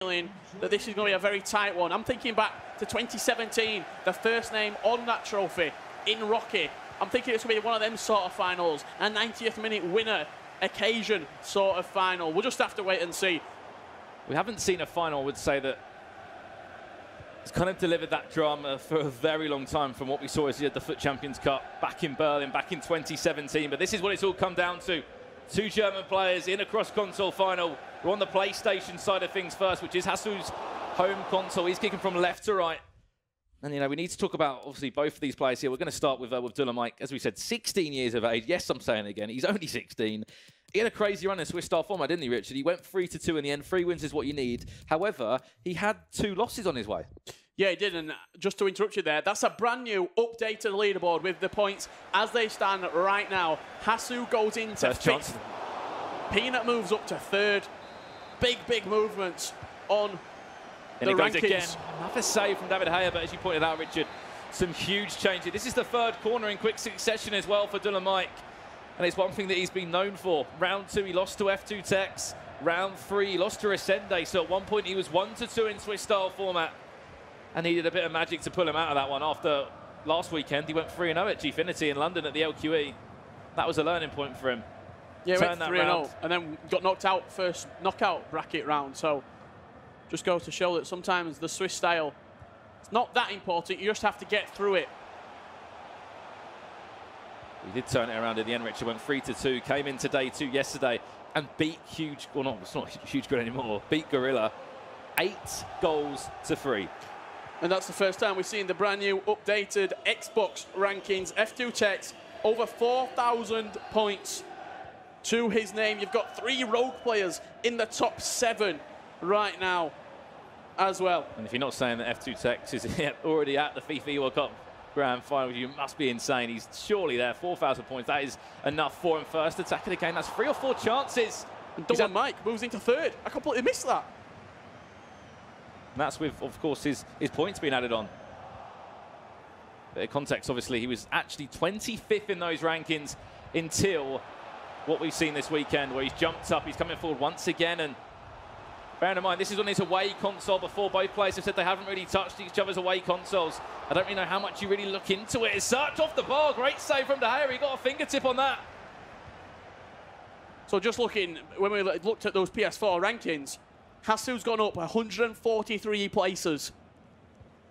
feeling that this is going to be a very tight one. I'm thinking back to 2017, the first name on that trophy in Rocky. I'm thinking it's going to be one of them sort of finals, a 90th minute winner occasion sort of final. We'll just have to wait and see. We haven't seen a final, I would say, that it's kind of delivered that drama for a very long time from what we saw as the FUT Champions Cup back in Berlin, back in 2017. But this is what it's all come down to. Two German players in a cross-console final. We're on the PlayStation side of things first, which is Hasoo's home console. He's kicking from left to right. And, you know, we need to talk about, obviously, both of these players here. We're going to start with DullenMIKE. As we said, 16 years of age. Yes, I'm saying it again. He's only 16. He had a crazy run in Swiss-style format, didn't he, Richard? He went 3-2 in the end. 3 wins is what you need. However, he had 2 losses on his way. Yeah, he did. And just to interrupt you there, that's a brand new updated leaderboard with the points as they stand right now. Hasoo goes into 5th. Peanut moves up to 3rd. Big movements on the rankings. Again. Another save from David Hayer, but as you pointed out, Richard, some huge changes. This is the 3rd corner in quick succession as well for DullenMIKE. And it's one thing that he's been known for. Round 2, he lost to F2 Tex. Round 3, he lost to Resende. So at one point, he was 1-2 in Swiss-style format. And needed a bit of magic to pull him out of that one. After last weekend, he went 3-0 at Gfinity in London at the LQE. That was a learning point for him. Yeah, he went 3-0 and then got knocked out first knockout bracket round. So just goes to show that sometimes the Swiss style, it's not that important. You just have to get through it. He did turn it around at the end. Richard went 3-2, came into day 2 yesterday and beat huge, well, no, it's not huge good anymore, beat Gorilla 8-3. And that's the first time we've seen the brand new updated Xbox rankings. F2 Tex, over 4,000 points to his name. You've got 3 rogue players in the top 7 right now as well. And if you're not saying that F2 Tex is already at the FIFA World Cup Grand Final, you must be insane. He's surely there. 4,000 points. That is enough for him. First attack of the game. That's 3 or 4 chances. And DullenMIKE moves into 3rd. I completely missed that. And that's with, of course, his points being added on. Bit of context, obviously, he was actually 25th in those rankings until what we've seen this weekend, where he's jumped up, he's coming forward once again. And bearing in mind, this is on his away console before. Both players have said they haven't really touched each other's away consoles. I don't really know how much you really look into it. It's such off the bar. Great save from De Gea. He got a fingertip on that. So just looking, when we looked at those PS4 rankings, Hasoo's gone up 143 places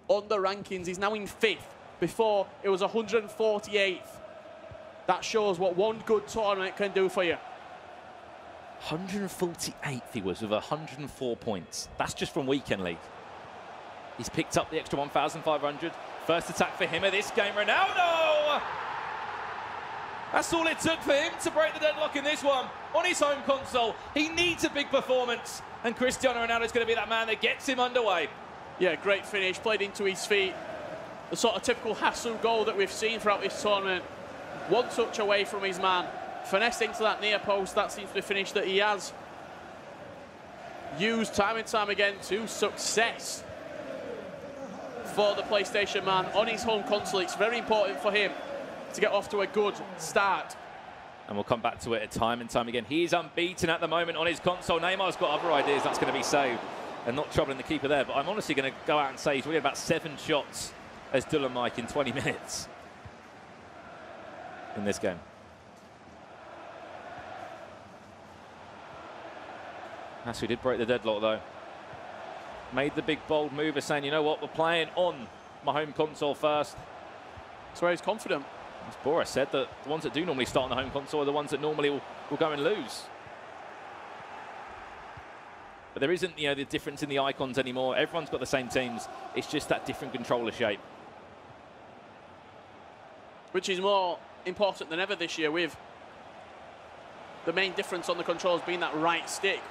on the rankings. He's now in 5th. Before, it was 148th. That shows what one good tournament can do for you. 148th he was with 104 points. That's just from Weekend League. He's picked up the extra 1,500. First attack for him of this game, Ronaldo! That's all it took for him to break the deadlock in this one. On his home console, he needs a big performance. And Cristiano Ronaldo is going to be that man that gets him underway. Yeah, great finish, played into his feet. The sort of typical Hasoo goal that we've seen throughout this tournament. One touch away from his man. Finessed into that near post. That seems to be a finish that he has used time and time again to success for the PlayStation man on his home console. It's very important for him to get off to a good start. And we'll come back to it time and time again. He is unbeaten at the moment on his console. Neymar's got other ideas. That's going to be saved and not troubling the keeper there. But I'm honestly going to go out and say he's really about 7 shots as DullenMIKE in 20 minutes in this game. Hasoo did break the deadlock, though. Made the big, bold move of saying, you know what, we're playing on my home console first. That's where he's confident. As Boris said, that the ones that do normally start on the home console are the ones that normally will go and lose. But there isn't, you know, the difference in the icons anymore. Everyone's got the same teams. It's just that different controller shape. Which is more important than ever this year, with the main difference on the controls being that right stick.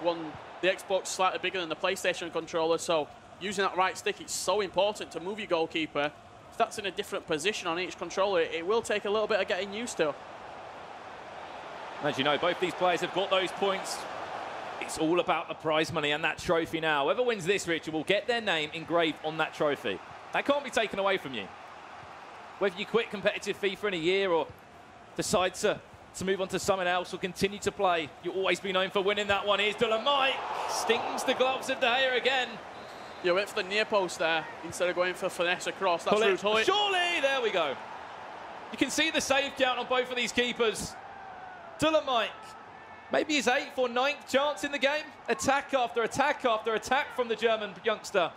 The Xbox slightly bigger than the PlayStation controller, so using that right stick, it's so important to move your goalkeeper. If that's in a different position on each controller, it will take a little bit of getting used to. As you know, both these players have got those points. It's all about the prize money and that trophy now. Whoever wins this, Richard, will get their name engraved on that trophy. That can't be taken away from you. Whether you quit competitive FIFA in a year or decide to to move on to someone else or continue to play. You'll always be known for winning that one. Here's DullenMIKE. Stings the gloves of De Gea again. Yeah, went for the near post there instead of going for finesse across. That's rude. Surely, there we go. You can see the save count on both of these keepers. DullenMIKE, maybe his 8th or 9th chance in the game. Attack after attack after attack from the German youngster.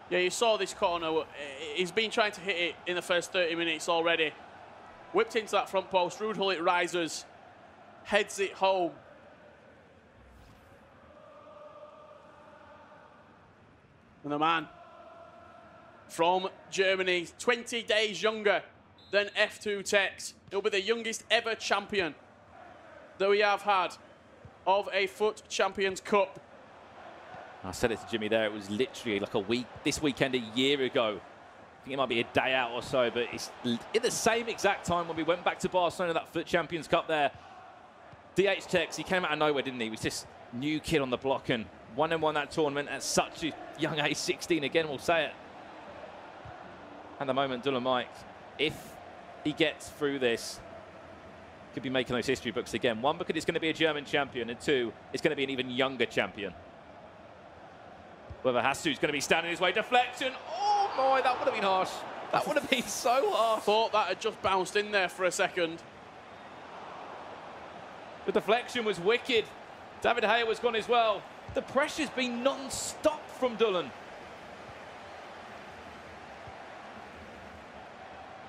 Yeah, you saw this corner. He's been trying to hit it in the first 30 minutes already. Whipped into that front post. Rude Hullet rises, heads it home. And the man from Germany, 20 days younger than F2 Tex. He'll be the youngest ever champion that we have had of a FUT Champions Cup. I said it to Jimmy there, it was literally like a week, this weekend a year ago. I think it might be a day out or so, but it's at the same exact time when we went back to Barcelona, that FUT Champions Cup there. DH Tex, he came out of nowhere, didn't he? He was this new kid on the block and won that tournament at such a young age, 16 again, we'll say it. At the moment, DullenMIKE, if he gets through this, could be making those history books again. 1, because it's going to be a German champion, and 2, it's going to be an even younger champion. Whether Hasoo's going to be standing his way, deflection. Oh my, that would have been harsh. That would have been so harsh. Thought that had just bounced in there for a second. The deflection was wicked. David De Gea was gone as well. The pressure's been non-stop from Dullen.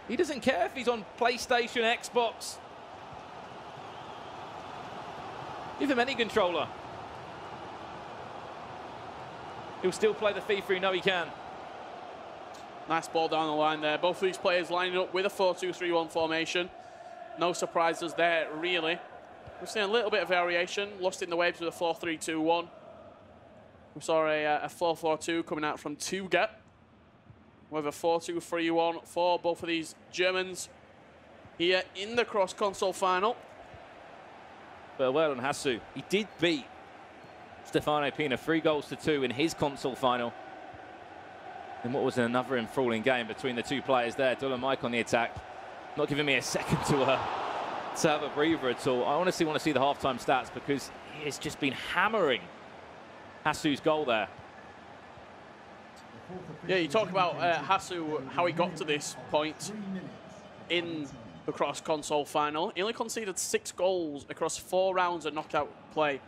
He doesn't care if he's on PlayStation, Xbox. Give him any controller. He'll still play the FIFA, you know he can. Nice ball down the line there. Both of these players lining up with a 4-2-3-1 formation. No surprises there, really. We've seen a little bit of variation. Lost in the waves with a 4-3-2-1. We saw a 4-4-2 coming out from Tuga. With a 4-2-3-1 for both of these Germans here in the cross-console final. But well on Hasoo. He did beat Stefano Pina 3-2 in his console final. And what was another enthralling game between the two players there. DullenMIKE on the attack. Not giving me a second to have a breather at all. I honestly want to see the halftime stats because he has just been hammering Hasoo's goal there. Yeah, you talk about Hasoo, how he got to this point in the cross-console final. He only conceded 6 goals across 4 rounds of knockout play.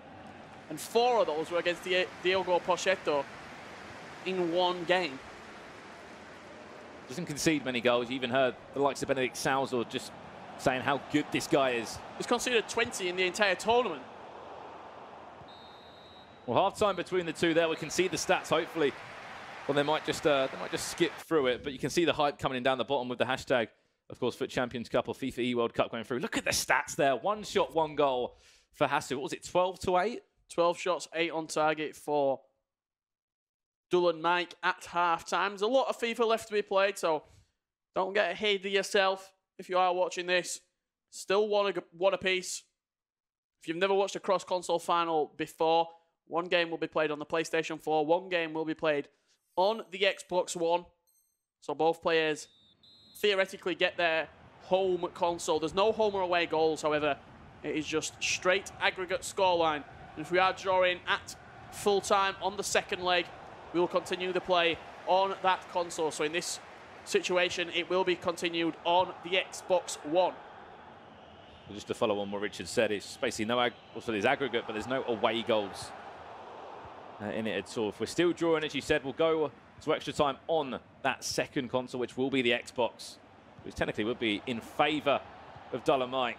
And 4 of those were against Diogo Pochetto in 1 game. Doesn't concede many goals. You even heard the likes of Benedict Salzor just saying how good this guy is. He's conceded 20 in the entire tournament. Well, half-time between the two there. We can see the stats, hopefully. Well, they might just skip through it, but you can see the hype coming in down the bottom with the hashtag, of course, FUT Champions Cup or FIFA E World Cup going through. Look at the stats there. 1 shot, 1 goal for Hasoo. What was it, 12-8? 12 shots, 8 on target for DullenMIKE at half-time. There's a lot of FIFA left to be played, so don't get ahead of yourself if you are watching this. Still one apiece. If you've never watched a cross-console final before, 1 game will be played on the PlayStation 4, 1 game will be played on the Xbox One. So both players theoretically get their home console. There's no home or away goals, however. It is just straight aggregate scoreline. And if we are drawing at full time on the second leg, we will continue the play on that console. So in this situation, it will be continued on the Xbox One. Just to follow on what Richard said, it's basically there's aggregate, but there's no away goals in it at all. If we're still drawing, as you said, we'll go to extra time on that second console, which will be the Xbox, which technically would be in favour of DullenMIKE.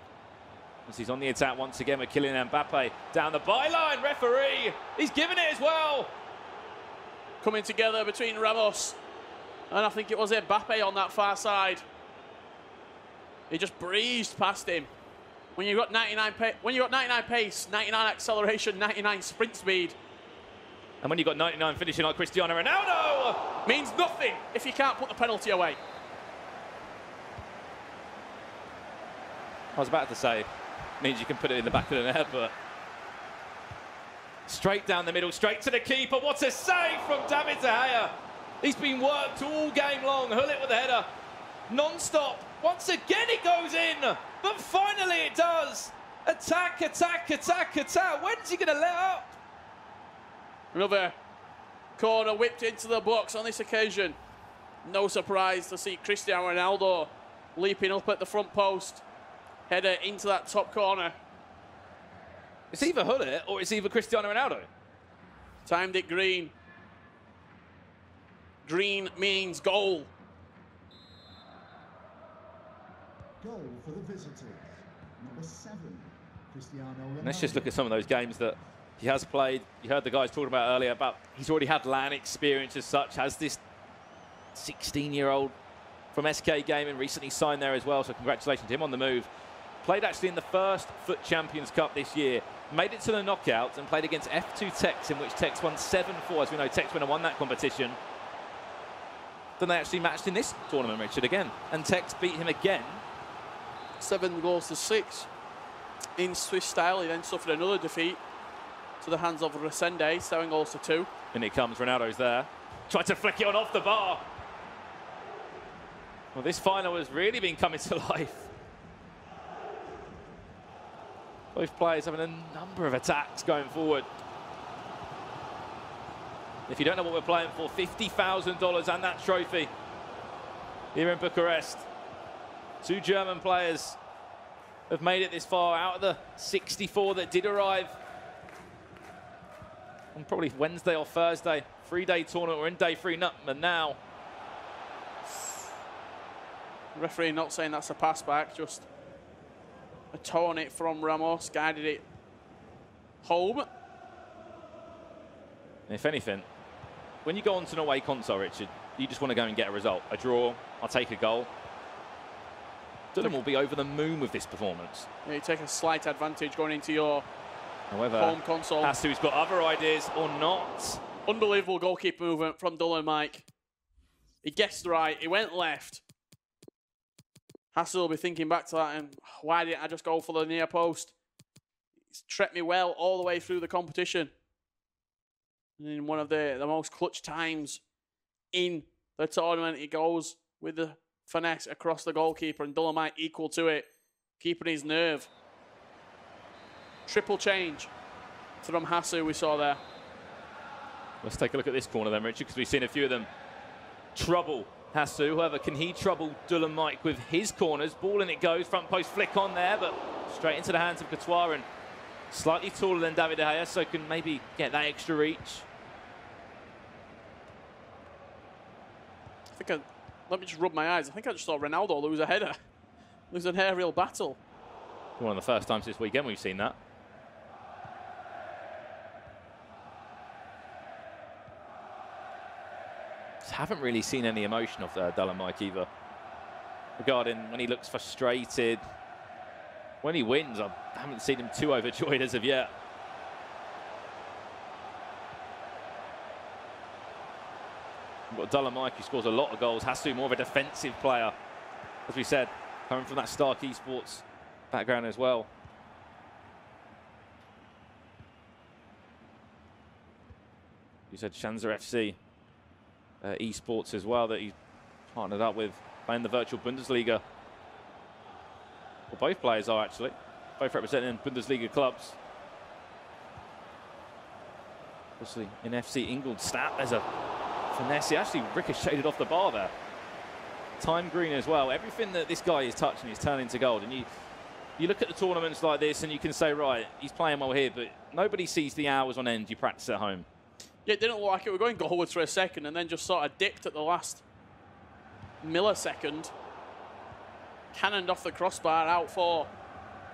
As he's on the attack once again with Kylian Mbappe down the byline. Referee, he's given it as well. Coming together between Ramos and I think it was Mbappe on that far side. He just breezed past him. When you've got 99 pace, 99 acceleration, 99 sprint speed. And when you've got 99 finishing like Cristiano Ronaldo, means nothing if you can't put the penalty away. I was about to say, means you can put it in the back of the net, but straight down the middle, straight to the keeper. What a save from David De Gea. He's been worked all game long. Hullet with the header, non-stop. Once again it goes in. but finally it does. Attack, attack, attack, attack. When's he going to let up? Another corner whipped into the box on this occasion. No surprise to see Cristiano Ronaldo leaping up at the front post. Header into that top corner. It's either Hullet or it's either Cristiano Ronaldo. Timed it green. Green means goal. Goal for the visitors. Number 7, Cristiano Ronaldo. Let's just look at some of those games that he has played. You heard the guys talking about earlier about he's already had LAN experience as such. Has this 16-year-old from SK Gaming recently signed there as well, so congratulations to him on the move. Played actually in the first FUT Champions Cup this year. Made it to the knockouts and played against F2 Tex, in which Tex won 7-4. As we know, Tex won that competition. Then they actually matched in this tournament, Richard, again. And Tex beat him again. 7 goals to 6 in Swiss style. He then suffered another defeat to the hands of Resende, 7 goals to 2. And it comes, Ronaldo's there. Tried to flick it on off the bar. Well, this final has really been coming to life. Both players having a number of attacks going forward. If you don't know what we're playing for, $50,000 and that trophy here in Bucharest. 2 German players have made it this far out of the 64 that did arrive on probably Wednesday or Thursday. 3-day tournament. We're in day 3 now. The referee not saying that's a pass back, just a toe on it from Ramos, guided it home. If anything, when you go onto an away console, Richard, you just want to go and get a result. A draw, I'll take a goal. Dullen will be over the moon with this performance. Yeah, you take a slight advantage going into your However, home console. Hasoo's got other ideas or not. Unbelievable goalkeeper movement from DullenMIKE. He guessed right, he went left. Hasoo will be thinking back to that and why didn't I just go for the near post? He's treated me well all the way through the competition. And in one of the most clutch times in the tournament, he goes with the finesse across the goalkeeper, and DullenMIKE equal to it, keeping his nerve. Triple change from Hasoo we saw there. Let's take a look at this corner then, Richard, because we've seen a few of them trouble Hasoo. However, can he trouble DullenMIKE with his corners? Ball in it goes, front post flick on there, but straight into the hands of Courtois, and slightly taller than David De Gea, so can maybe get that extra reach. Let me just rub my eyes. I think I just saw Ronaldo lose a header. Lose an aerial battle. One of the first times this weekend we've seen that. Just haven't really seen any emotion off DullenMIKE either. Regarding when he looks frustrated. When he wins, I haven't seen him too overjoyed as of yet. We've got DullenMIKE, who scores a lot of goals. Hasoo, more of a defensive player, as we said, coming from that Stark Esports background as well. You said Shanzer FC Esports as well, that he partnered up with, playing the virtual Bundesliga. Well, both players are actually, both representing Bundesliga clubs. Obviously, in FC Ingolstadt, there's a finesse. He actually ricocheted off the bar there. Time green as well. Everything that this guy is touching is turning to gold. And you look at the tournaments like this and you can say, right, he's playing well here, but nobody sees the hours on end you practice at home. Yeah, it didn't look like it. We're going goalwards for a second and then just sort of dipped at the last millisecond. Cannoned off the crossbar, out for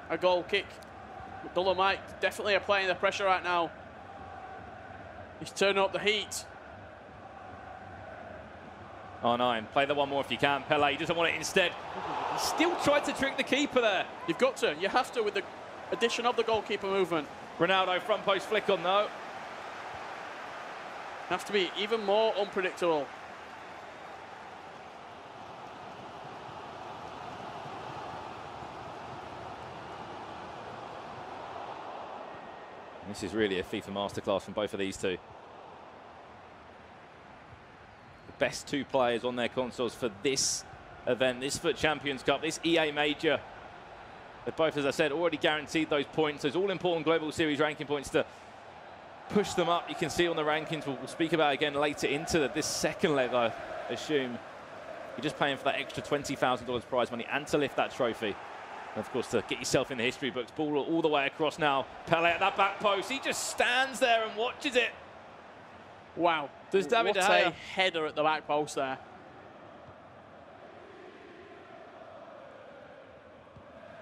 a goal kick. DullenMIKE definitely applying the pressure right now. He's turning up the heat. Oh, 9. Play the one more if you can. Pele, he doesn't want it instead. He still tried to trick the keeper there. You've got to. You have to with the addition of the goalkeeper movement. Ronaldo, front post flick on, though. Have to be even more unpredictable. This is really a FIFA masterclass from both of these two. The best 2 players on their consoles for this event, this FUT Champions Cup, this EA Major. They're both, as I said, already guaranteed those points, those all-important Global Series ranking points to push them up. You can see on the rankings, we'll speak about again later into this second leg, I assume. You're just playing for that extra $20,000 prize money and to lift that trophy. And of course, to get yourself in the history books. Ball all the way across now. Pele at that back post. He just stands there and watches it. Wow. Does David what a header at the back post there.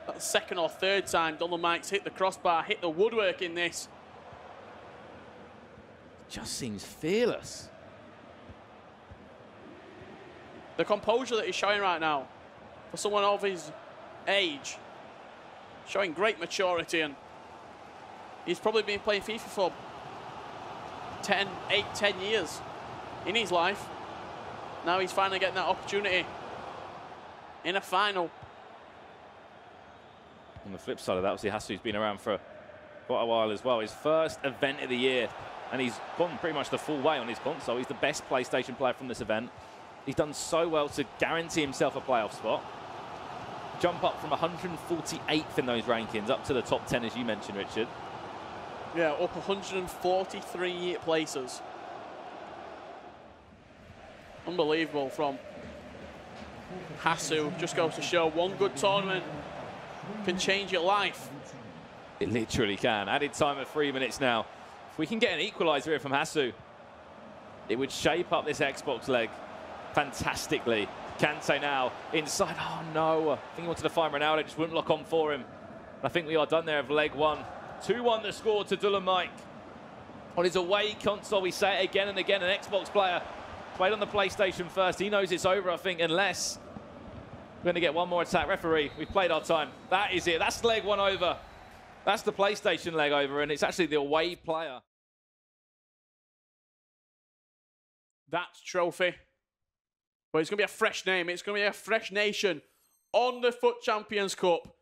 That's the second or third time DullenMIKE's hit the crossbar, hit the woodwork in this. Just seems fearless. The composure that he's showing right now, for someone of his age, showing great maturity, and he's probably been playing FIFA for 10 years in his life. Now he's finally getting that opportunity in a final. On the flip side of that, obviously Hasoo's been around for quite a while as well. His first event of the year, and he's gone pretty much the full way on his console. He's the best PlayStation player from this event. He's done so well to guarantee himself a playoff spot. Jump up from 148th in those rankings up to the top 10, as you mentioned, Richard. Yeah, up 143 places. Unbelievable from Hasoo. Just goes to show one good tournament can change your life. It literally can. Added time of 3 minutes now. If we can get an equaliser here from Hasoo, it would shape up this Xbox leg fantastically. Kante now inside. Oh no, I think he wanted to find Ronaldo, just wouldn't lock on for him. I think we are done there of leg one. 2-1 the score to DullenMIKE. On his away console, we say it again and again, an Xbox player played on the PlayStation first. He knows it's over, I think, unless we're going to get one more attack. Referee, we've played our time. That is it. That's leg one over. That's the PlayStation leg over, and it's actually the away player. That trophy. But it's going to be a fresh name. It's going to be a fresh nation on the FUT Champions Cup.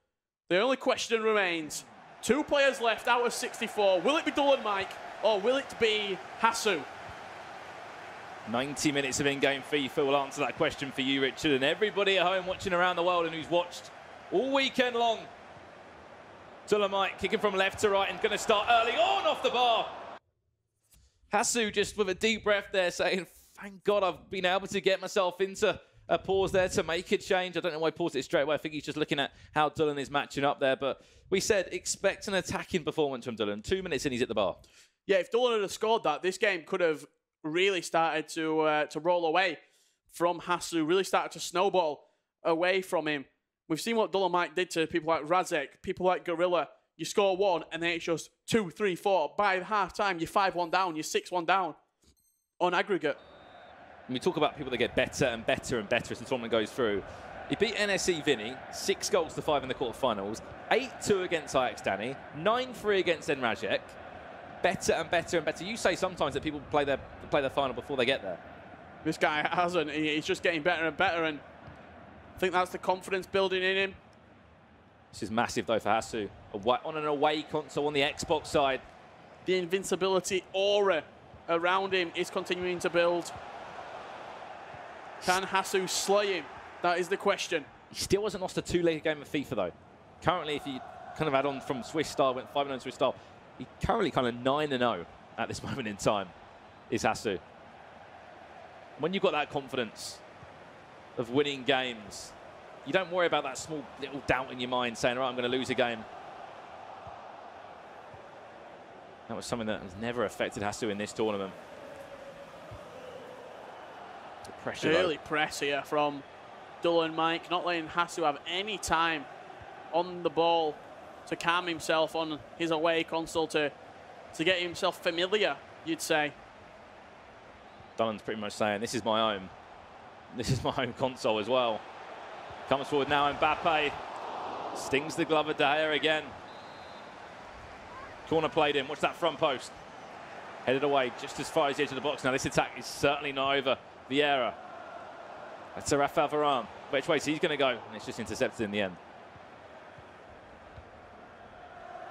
The only question remains, 2 players left out of 64. Will it be DullenMIKE or will it be Hasoo? 90 minutes of in-game FIFA will answer that question for you, Richard, and everybody at home watching around the world and who's watched all weekend long. DullenMIKE kicking from left to right and going to start early on off the bar. Hasoo just with a deep breath there saying, thank God I've been able to get myself into a pause there to make a change. I don't know why he paused it straight away. I think he's just looking at how Dullen is matching up there. But we said expect an attacking performance from Dullen. 2 minutes in, he's at the bar. Yeah, if Dullen had scored that, this game could have really started to roll away from Hasoo, really started to snowball away from him. We've seen what DullenMIKE did to people like Razek, people like Gorilla. You score one, and then it's just 2, 3, 4. By half-time, you're 5-1 down, you're 6-1 down on aggregate. And we talk about people that get better and better and better as the tournament goes through. He beat NSE Vinny, 6-5 in the quarterfinals, 8-2 against Ajax Danny, 9-3 against Enrajek. Better and better and better. You say sometimes that people play their final before they get there. This guy hasn't. He's just getting better and better, and I think that's the confidence building in him. This is massive, though, for Hasoo. On an away console on the Xbox side. The invincibility aura around him is continuing to build. Can Hasoo slay him? That is the question. He still hasn't lost a 2-leg game of FIFA, though. Currently, if you kind of add on from Swiss style, went 5-0 Swiss style, he currently kind of 9-0 at this moment in time, is Hasoo. When you've got that confidence of winning games, you don't worry about that small little doubt in your mind saying, all right, I'm going to lose a game. That was something that has never affected Hasoo in this tournament. The pressure, early press here from DullenMIKE, not letting Hasoo have any time on the ball to calm himself on his away console, to get himself familiar, you'd say. Dullen's pretty much saying, this is my home. This is my home console as well. Comes forward now, Mbappe. Stings the glove of De Gea again. Corner played in. Watch that front post. Headed away just as far as the edge of the box. Now this attack is certainly not over. Vieira. That's a Rafael Varane. Which way he's going to go? And it's just intercepted in the end.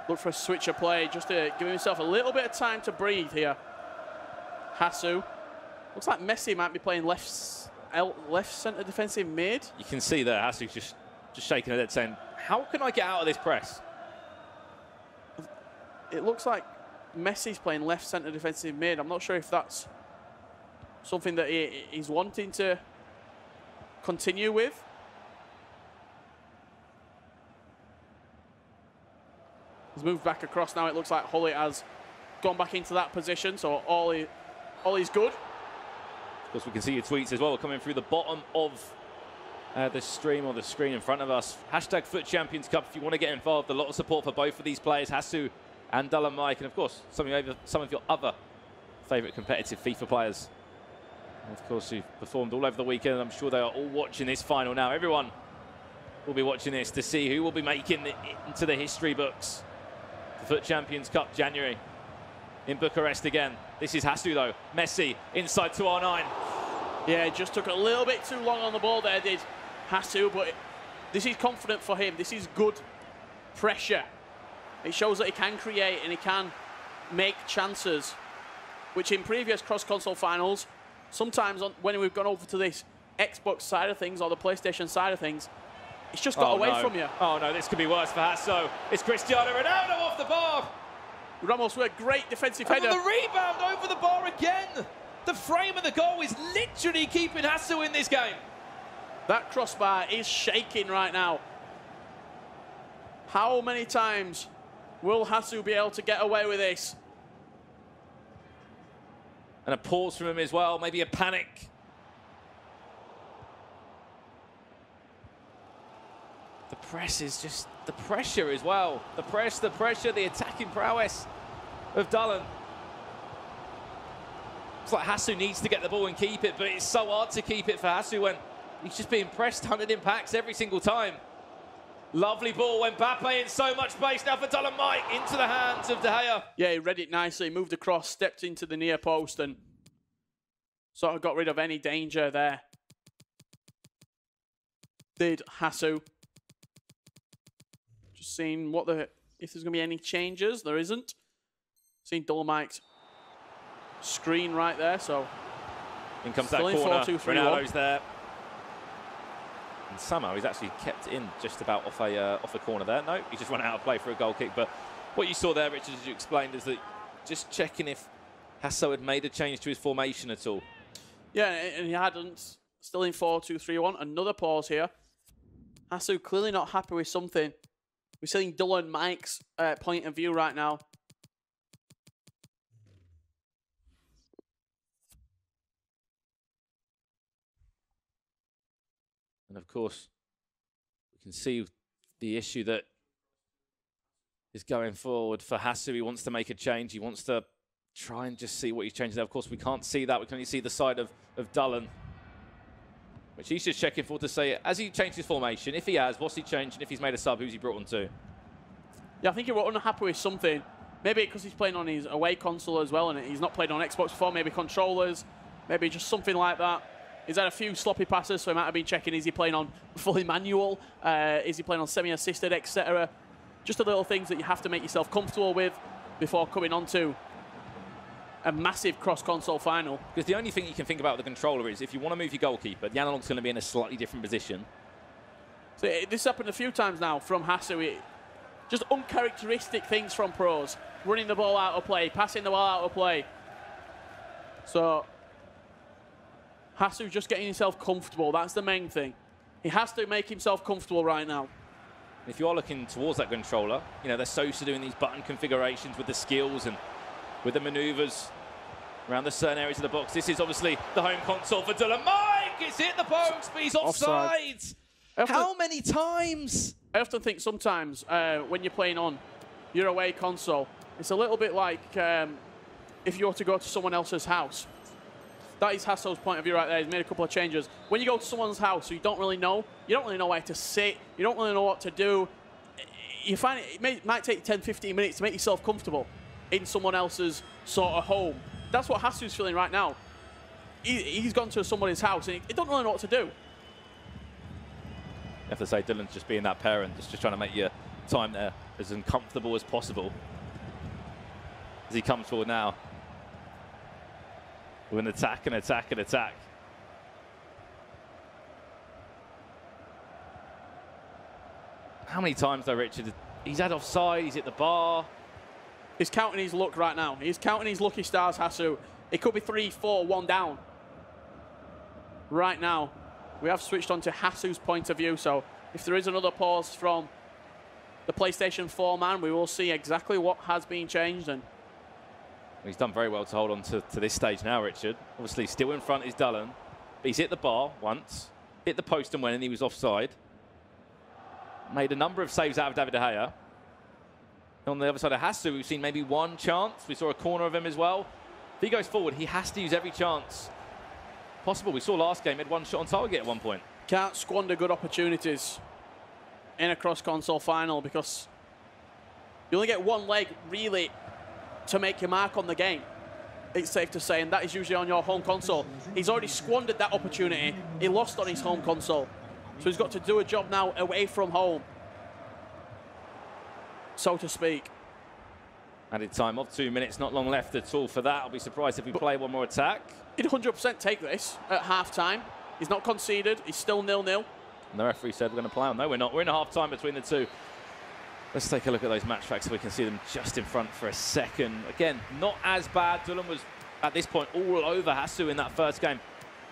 Look for a switch of play just to give himself a little bit of time to breathe here. Hasoo. Looks like Messi might be playing left centre defensive mid. You can see there, Hasoo's just shaking her head saying, how can I get out of this press? It looks like Messi's playing left centre defensive mid. I'm not sure if that's something that he's wanting to continue with. He's moved back across now. It looks like Hullet has gone back into that position, so all is good. Of course, we can see your tweets as well coming through the bottom of the stream or the screen in front of us. Hashtag FUT Champions Cup if you want to get involved. A lot of support for both of these players, Hasoo and DullenMIKE, and of course, some of your other favourite competitive FIFA players. And of course, who've performed all over the weekend. I'm sure they are all watching this final now. Everyone will be watching this to see who will be making it into the history books. The FUT Champions Cup, January, in Bucharest again. This is Hasoo though. Messi inside to R9. Yeah, it just took a little bit too long on the ball there, did Hasoo, but this is confident for him. This is good pressure. It shows that he can create and he can make chances, which in previous cross-console finals, sometimes when we've gone over to this Xbox side of things or the PlayStation side of things, it's just got away from you. Oh no, this could be worse for Hasoo. It's Cristiano Ronaldo off the bar. Ramos with a great defensive header. And the rebound over the bar again. The frame of the goal is literally keeping Hasoo in this game. That crossbar is shaking right now. How many times will Hasoo be able to get away with this? And a pause from him as well, maybe a panic. The press is just, the pressure as well. The press, the pressure, the attacking prowess of Dullen. It's like Hasoo needs to get the ball and keep it, but it's so hard to keep it for Hasoo when he's just being pressed, hunted in packs every single time. Lovely ball when Mbappe in so much space now for DullenMIKE into the hands of De Gea. Yeah, he read it nicely, moved across, stepped into the near post and sort of got rid of any danger there. Did Hasoo. Just seeing what if there's going to be any changes. There isn't. Seeing DullenMIKE's screen right there, so in comes that corner. 4-2-3-1. Ronaldo's there. And somehow he's actually kept in just about off a corner there. No, he just went out of play for a goal kick. But what you saw there, Richard, as you explained, is that just checking if Hasoo had made a change to his formation at all. Yeah, and he hadn't. Still in 4-2-3-1. Another pause here. Hasoo clearly not happy with something. We're seeing DullenMIKE's point of view right now. And of course, we can see the issue that is going forward for Hasoo. He wants to make a change. He wants to try and just see what he's changing there. Of course, we can't see that. We can only see the side of Dullen, which he's just checking for to say, has he changed his formation? If he has, what's he changed? And if he's made a sub, who's he brought on to? Yeah, I think he was unhappy with something. Maybe because he's playing on his away console as well, and he's not played on Xbox before. Maybe controllers, maybe just something like that. He's had a few sloppy passes, so he might have been checking, is he playing on fully manual? Is he playing on semi-assisted, etc.? Just the little things that you have to make yourself comfortable with before coming on to a massive cross-console final. Because the only thing you can think about with the controller is if you want to move your goalkeeper, the analog's going to be in a slightly different position. So this happened a few times now from Hasoo. Just uncharacteristic things from pros. Running the ball out of play, passing the ball out of play. So Hasoo just getting himself comfortable. That's the main thing. He has to make himself comfortable right now. If you are looking towards that controller, you know, they're so used to doing these button configurations with the skills and with the maneuvers around the certain areas of the box. This is obviously the home console for DullenMIKE. It's hit the post, but he's offside. How many times? I often think sometimes when you're playing on your away console, it's a little bit like if you were to go to someone else's house. That is Hasoo's point of view right there. He's made a couple of changes. When you go to someone's house, you don't really know where to sit, you don't really know what to do. You find it might take 10, 15 minutes to make yourself comfortable in someone else's sort of home. That's what Hasoo's feeling right now. He's gone to somebody's house and he don't really know what to do. You have to say Dullen's just being that parent, just trying to make your time there as uncomfortable as possible. As he comes forward now. With an attack and attack and attack. How many times though, Richard? He's had offside, he's hit the bar. He's counting his luck right now. He's counting his lucky stars, Hasoo. It could be 3, 4, 1 down. Right now, we have switched on to Hasoo's point of view, so if there is another pause from the PlayStation 4 man, we will see exactly what has been changed. And he's done very well to hold on to this stage now, Richard. Obviously, still in front is Dullen. But he's hit the bar once, hit the post and went, and he was offside. Made a number of saves out of David De Gea. On the other side of Hasoo, we've seen maybe one chance. We saw a corner of him as well. If he goes forward, he has to use every chance possible. We saw last game, he had one shot on target at one point. Can't squander good opportunities in a cross-console final because you only get one leg, really, to make your mark on the game. It's safe to say, and that is usually on your home console. He's already squandered that opportunity. He lost on his home console. So he's got to do a job now away from home, so to speak. Added time of 2 minutes, not long left at all for that. I'll be surprised if we play one more attack. He'd 100% take this at half-time. He's not conceded. He's still 0-0. And the referee said we're going to play on. No, we're not. We're in a half-time between the two. Let's take a look at those match facts so we can see them just in front for a second. Again, not as bad. Dullen was, at this point, all over Hasoo in that first game.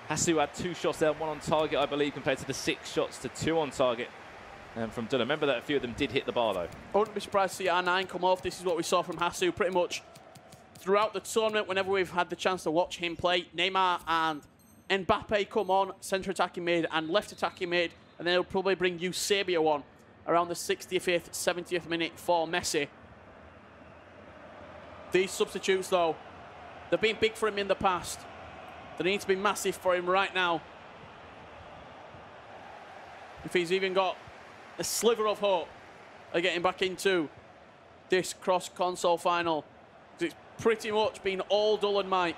Hasoo had 2 shots there, 1 on target, I believe, compared to the 6 shots to 2 on target from Dullen. Remember that a few of them did hit the bar, though. I wouldn't be surprised to see R9 come off. This is what we saw from Hasoo pretty much throughout the tournament. Whenever we've had the chance to watch him play, Neymar and Mbappe come on, centre attacking mid and left attacking mid, and then he'll probably bring Eusebio on around the 65th, 70th minute for Messi. These substitutes, though, they've been big for him in the past. They need to be massive for him right now. If he's even got a sliver of hope of getting back into this cross-console final. It's pretty much been all DullenMIKE.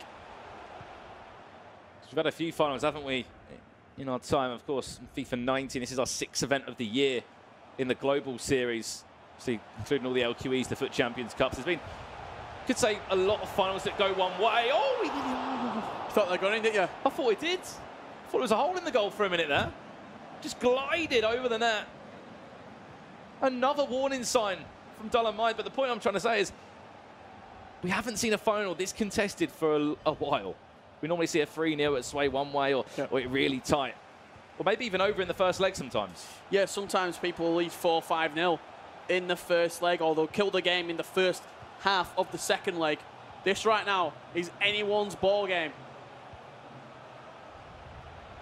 We've had a few finals, haven't we, in our time, of course. FIFA 19, this is our 6th event of the year in the global series, see, including all the LQEs, the FUT Champions Cups. There's been, you could say, a lot of finals that go one way. Oh, he didn't. You thought they got in, didn't you? I thought it did. I thought there was a hole in the goal for a minute there. Just glided over the net. Another warning sign from DullenMIKE, but the point I'm trying to say is we haven't seen a final this contested for a while. We normally see a 3-0 at sway one way or it really tight. Or maybe even over in the first leg sometimes. Yeah, sometimes people lead 4-5-0 in the first leg, or they'll kill the game in the first half of the second leg. This right now is anyone's ball game.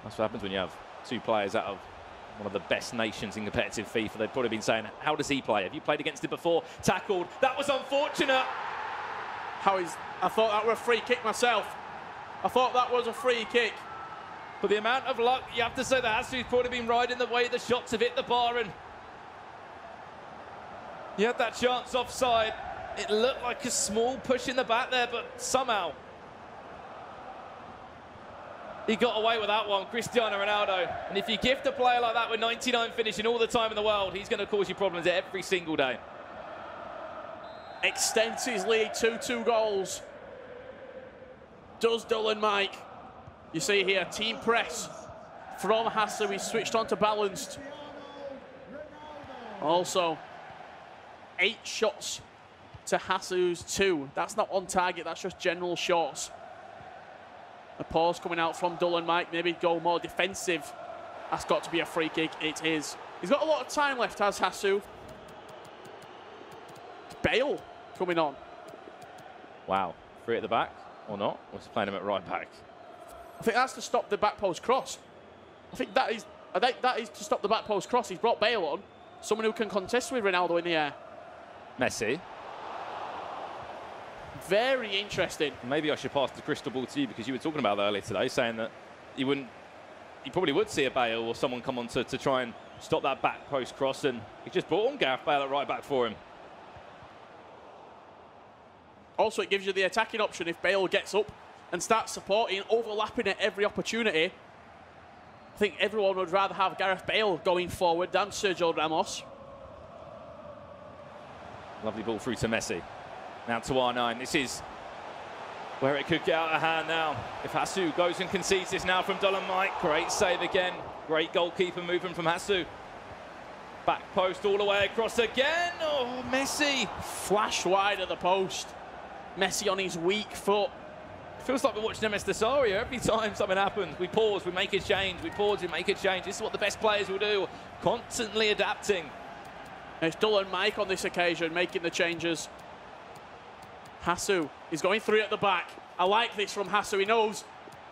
That's what happens when you have 2 players out of one of the best nations in competitive FIFA. They've probably been saying, how does he play? Have you played against him before? Tackled. That was unfortunate. I thought that was a free kick myself. I thought that was a free kick. But the amount of luck, you have to say that Hasoo's probably been riding the way the shots have hit the bar, and he had that chance offside. It looked like a small push in the back there, but somehow he got away with that one, Cristiano Ronaldo. And if you gift a player like that with 99 finishing all the time in the world, he's going to cause you problems every single day. Extends his lead to 2 goals. Does DullenMIKE. You see here, team press from Hasoo. He's switched on to balanced. Also, 8 shots to Hasoo's 2. That's not on target, that's just general shots. A pause coming out from DullenMIKE, maybe go more defensive. That's got to be a free kick, it is. He's got a lot of time left, has Hasoo. Bale coming on. Wow, free at the back or not? Or is he playing him at right back? I think that's to stop the back post cross. I think that is to stop the back post cross. He's brought Bale on, someone who can contest with Ronaldo in the air. Messi. Very interesting. Maybe I should pass the crystal ball to you, because you were talking about that earlier today, saying that you probably would see a Bale or someone come on to try and stop that back post cross, and he just brought on Gareth Bale at right back for him. Also, it gives you the attacking option if Bale gets up and starts supporting, overlapping at every opportunity. I think everyone would rather have Gareth Bale going forward than Sergio Ramos. Lovely ball through to Messi. Now to R9. This is where it could get out of hand now. If Hasoo goes and concedes this now from DullenMIKE. Great save again. Great goalkeeper movement from Hasoo. Back post all the way across again. Oh, Messi. Flash wide of the post. Messi on his weak foot. Feels like we're watching MS Desario. Every time something happens, we pause, we make a change. We pause, we make a change. This is what the best players will do. Constantly adapting. It's DullenMIKE on this occasion, making the changes. Hasoo is going through at the back. I like this from Hasoo. He knows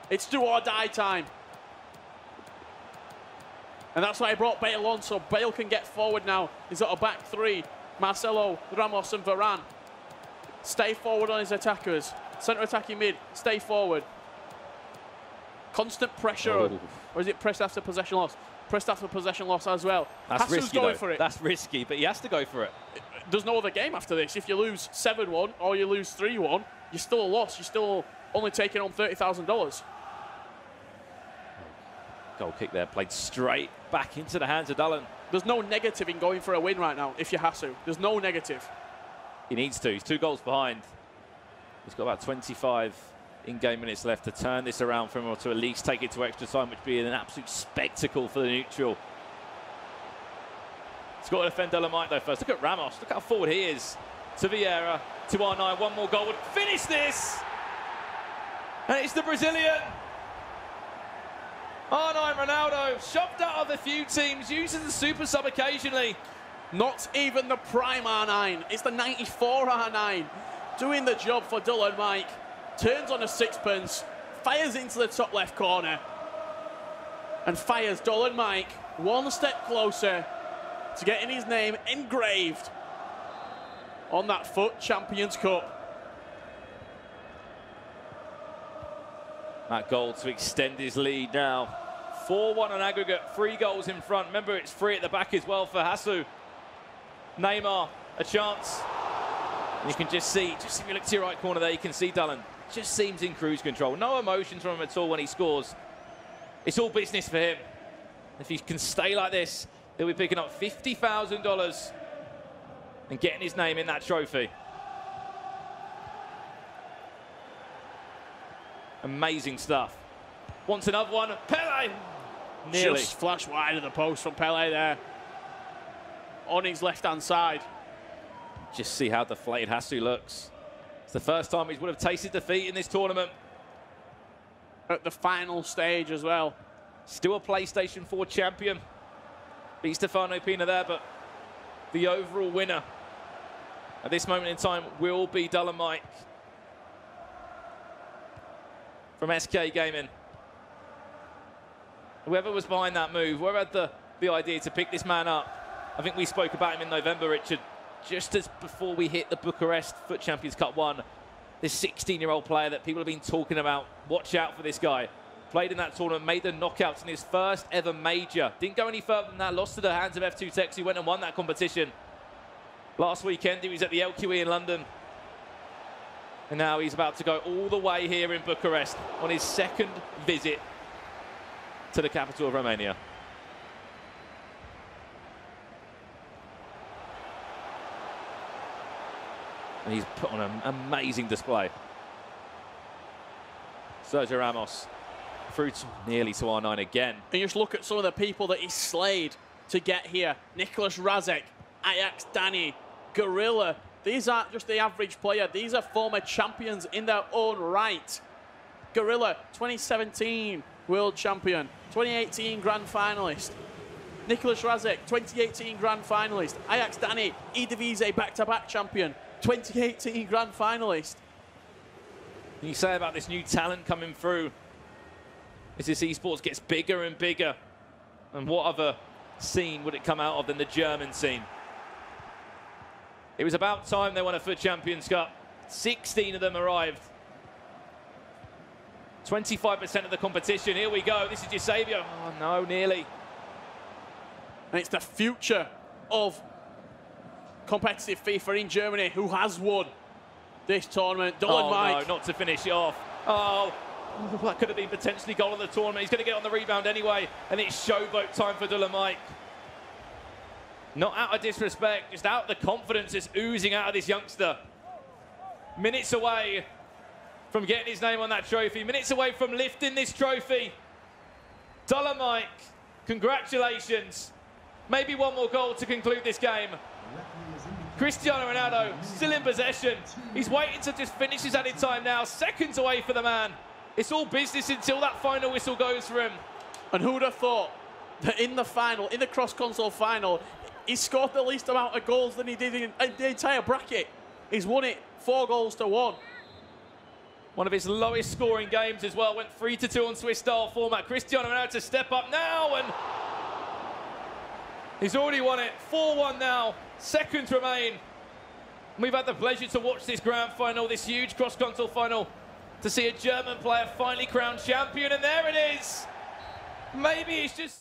it's do or die time. And that's why he brought Bale on, so Bale can get forward now. He's got a back three. Marcelo, Ramos and Varane. Stay forward on his attackers. Centre attacking mid, stay forward. Constant pressure. Or is it pressed after possession loss? Pressed after possession loss as well. That's Hasoo's risky, going though. for it. That's risky, but he has to go for it. There's no other game after this. If you lose 7-1 or you lose 3-1, you're still a loss. You're still only taking home $30,000. Goal kick there, played straight back into the hands of Dullen. There's no negative in going for a win right now if you're Hasoo. There's no negative. He needs to. He's 2 goals behind. He's got about 25 in-game minutes left to turn this around for him, or to at least take it to extra time, which would be an absolute spectacle for the neutral. He's got to defend DullenMIKE though first. Look at Ramos. Look how forward he is. To Vieira, to R9. One more goal would finish this. And it's the Brazilian. R9 Ronaldo, shoved out of a few teams, uses the super sub occasionally. Not even the prime R9. It's the 94 R9. Doing the job for DullenMIKE. Turns on a sixpence, fires into the top left corner, and fires DullenMIKE one step closer to getting his name engraved on that FUT Champions Cup. That goal to extend his lead now. 4-1 on aggregate, 3 goals in front. Remember, it's 3 at the back as well for Hasoo. Neymar, a chance. And you can just see, if you look to your right corner there, you can see Dullen. Just seems in cruise control. No emotions from him at all when he scores. It's all business for him. If he can stay like this, he'll be picking up $50,000 and getting his name in that trophy. Amazing stuff. Wants another one. Pele! Nearly. Just flash wide of the post from Pele there. On his left-hand side. Just see how deflated Hasoo looks. It's the first time he would have tasted defeat in this tournament. At the final stage as well. Still a PlayStation 4 champion. Beat Stefano Pina there, but the overall winner at this moment in time will be DullenMIKE from SK Gaming. Whoever was behind that move, whoever had the idea to pick this man up, I think we spoke about him in November, Richard, just as before we hit the Bucharest FUT Champions Cup 1, this 16-year-old player that people have been talking about. Watch out for this guy. Played in that tournament, made the knockouts in his first ever major. Didn't go any further than that, lost to the hands of F2 Tex, who went and won that competition. Last weekend, he was at the LQE in London. And now he's about to go all the way here in Bucharest on his second visit to the capital of Romania. And he's put on an amazing display. Sergio Ramos through nearly to R9 again. And you just look at some of the people that he slayed to get here. Nicholas Razek, Ajax Danny, Gorilla. These aren't just the average player. These are former champions in their own right. Gorilla, 2017 world champion, 2018 grand finalist. Nicholas Razek, 2018 grand finalist. Ajax Danny, Eredivisie back-to-back champion, 2018 grand finalist. And you say about this new talent coming through, as this esports gets bigger and bigger, and what other scene would it come out of than the German scene? It was about time they won a FUT Champions Cup. 16 of them arrived. 25% of the competition. Here we go. This is Eusebio. Oh, no, nearly. And it's the future of competitive FIFA in Germany who has won this tournament. DullenMIKE. Oh, no, not to finish it off. Oh, that could have been potentially goal of the tournament. He's going to get on the rebound anyway, and it's showboat time for DullenMIKE. Not out of disrespect, just out of the confidence that's oozing out of this youngster. Minutes away from getting his name on that trophy. Minutes away from lifting this trophy. DullenMIKE, congratulations. Maybe one more goal to conclude this game. Cristiano Ronaldo still in possession. He's waiting to just finish his added time now. Seconds away for the man. It's all business until that final whistle goes for him. And who would have thought that in the final, in the cross-console final, he scored the least amount of goals than he did in the entire bracket. He's won it 4-1. One of his lowest scoring games as well. Went 3-2 on Swiss style format. Cristiano Ronaldo to step up now, and he's already won it. 4-1 now. Seconds remain. We've had the pleasure to watch this grand final, this huge cross-console final, to see a German player finally crowned champion, and there it is. Maybe it's just...